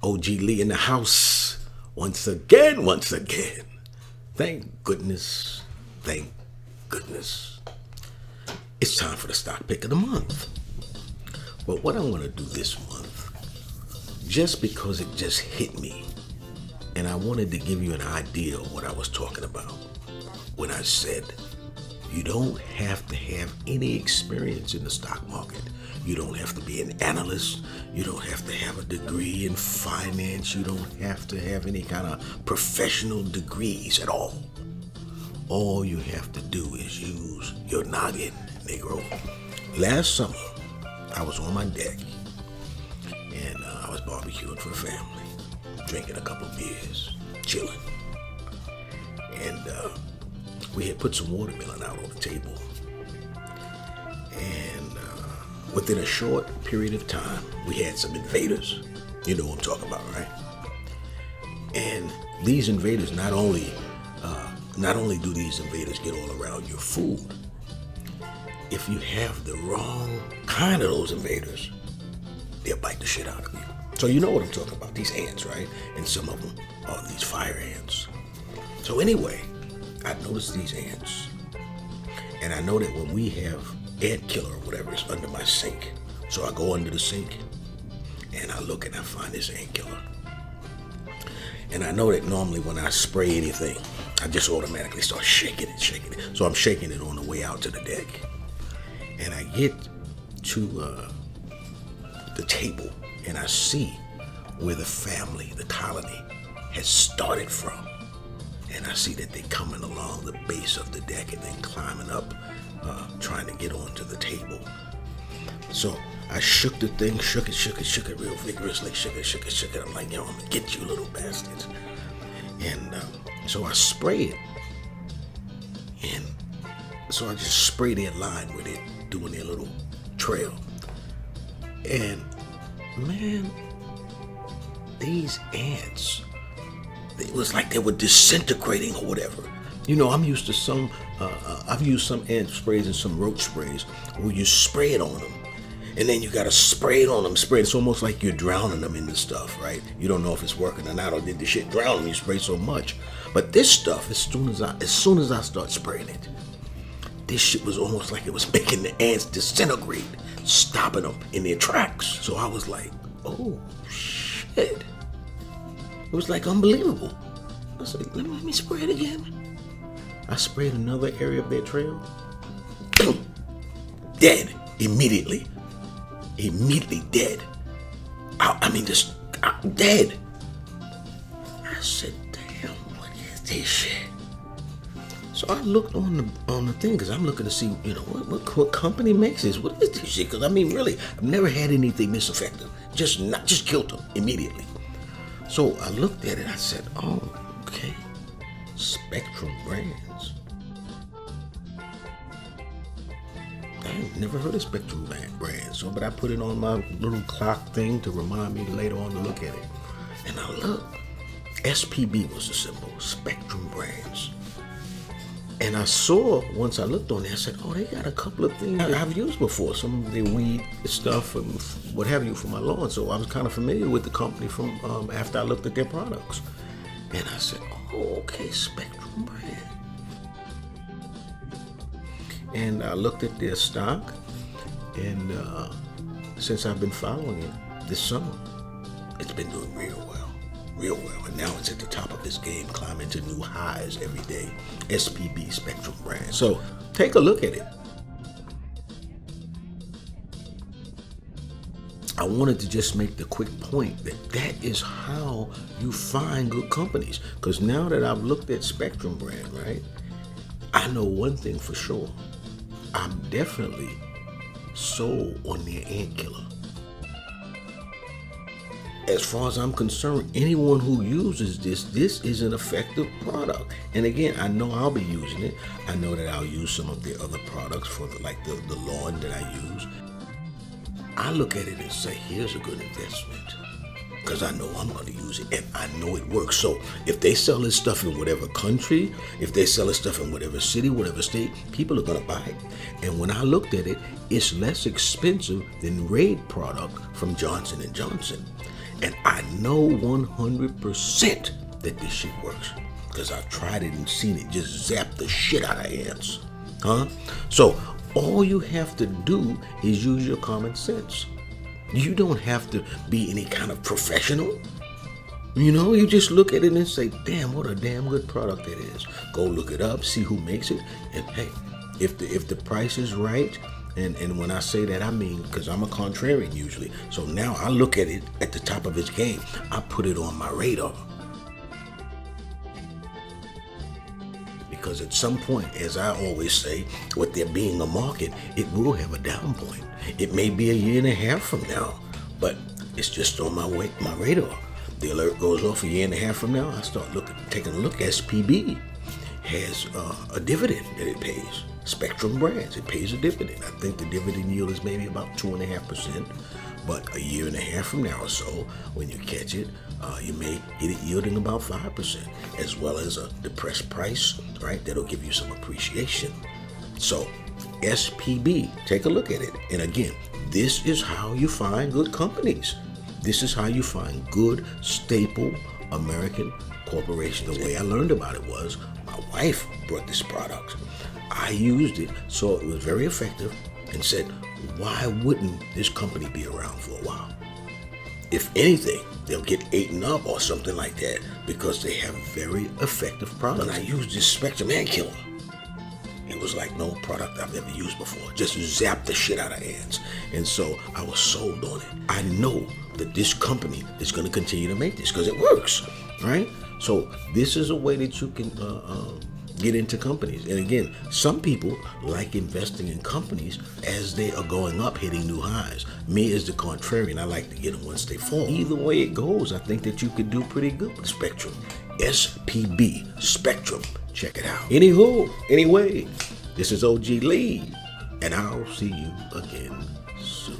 OG Lee in the house once again, once again. Thank goodness, thank goodness. It's time for the stock pick of the month. But what I'm going to do this month, just because it just hit me, and I wanted to give you an idea of what I was talking about when I said you don't have to have any experience in the stock market. You don't have to be an analyst. You don't have to have a degree in finance. You don't have to have any kind of professional degrees at all. All you have to do is use your noggin, Negro. Last summer, I was on my deck, and I was barbecuing for the family, drinking a couple beers, chilling. And we had put some watermelon out on the table. And within a short period of time, we had some invaders. You know what I'm talking about, right? And these invaders, not only do these invaders get all around your food, if you have the wrong kind of those invaders, they'll bite the shit out of you. So you know what I'm talking about, these ants, right? And some of them are these fire ants. So anyway, I noticed these ants. And I know that when we have ant killer or whatever, it's under my sink. So I go under the sink and I look and I find this ant killer. And I know that normally when I spray anything, I just automatically start shaking it. So I'm shaking it on the way out to the deck. And I get to the table and I see where the family, the colony, has started from. And I see that they're coming along the base of the deck and then climbing up, trying to get onto the table. So I shook the thing, shook it real vigorously, shook it. I'm like, I'm gonna get you little bastards. And so I spray it. And so I just spray their line with it, doing their little trail. And man, these ants, it was like they were disintegrating or whatever. You know, I'm used to some, I've used some ant sprays and some roach sprays where you spray it on them. And then you got to spray it on them, spray it. It's almost like you're drowning them in the stuff, right? You don't know if it's working or not, or did the shit drown them, you spray so much. But this stuff, as soon as I start spraying it, this shit was almost like it was making the ants disintegrate, stopping them in their tracks. So I was like, oh, shit. It was like unbelievable. I said, let me spray it again. I sprayed another area of their trail. Boom. Dead. Immediately dead. Just dead. I said, damn, what is this shit? So I looked on the thing, because I'm looking to see, what company makes this? What is this shit? Because really, I've never had anything this effective. Just killed them immediately. So I looked at it, I said, oh, okay, Spectrum Brands. I've never heard of Spectrum Brands, but I put it on my little clock thing to remind me later on to look at it. And I looked, SPB was the symbol, Spectrum Brands. And I saw, once I looked on it, I said, oh, they got a couple of things I've used before, some of their weed stuff and what have you for my lawn. So I was kind of familiar with the company from after I looked at their products. And I said, oh, okay, Spectrum Brand. And I looked at their stock, and since I've been following it this summer, it's been doing real well. And now it's at the top of its game, climbing to new highs every day. SPB, Spectrum Brand. So take a look at it. I wanted to just make the quick point that is how you find good companies. Because now that I've looked at Spectrum Brand, right, I know one thing for sure. I'm definitely sold on their ant killer. As far as I'm concerned, anyone who uses this is an effective product. And again, I know I'll be using it. I know that I'll use some of the other products for the lawn that I use. I look at it and say, here's a good investment. Because I know I'm going to use it and I know it works. So if they sell this stuff in whatever country, if they sell this stuff in whatever city, whatever state, people are going to buy it. And when I looked at it, it's less expensive than Raid product from Johnson & Johnson. And I know 100% that this shit works because I've tried it and seen it just zap the shit out of ants. Huh? So all you have to do is use your common sense. You don't have to be any kind of professional. You know, you just look at it and say, damn, what a damn good product it is. Go look it up, see who makes it, and hey, if the price is right, and when I say that, I mean, because I'm a contrarian usually, so now I look at it at the top of its game. I put it on my radar. Because at some point, as I always say, with there being a market, it will have a down point. It may be a year and a half from now, but it's just on my radar. The alert goes off a year and a half from now. I start taking a look. SPB has a dividend that it pays. Spectrum Brands, it pays a dividend. I think the dividend yield is maybe about 2.5%. But a year and a half from now or so, when you catch it, you may get it yielding about 5%, as well as a depressed price, right? That'll give you some appreciation. So SPB, take a look at it. And again, this is how you find good companies. This is how you find good, staple American corporations. The way I learned about it was my wife brought this product. I used it, so it was very effective, and said, why wouldn't this company be around for a while? If anything, they'll get eaten up or something like that because they have very effective products. And I used this Spectrum Ant Killer. It was like no product I've ever used before. Just zapped the shit out of ants. And so I was sold on it. I know that this company is going to continue to make this because it works, right? So this is a way that you can get into companies. And again, some people like investing in companies as they are going up, hitting new highs. Me as the contrarian, I like to get them once they fall. Either way it goes, I think that you could do pretty good with Spectrum. SPB, Spectrum. Check it out. Anyway, this is OG Lee, and I'll see you again soon.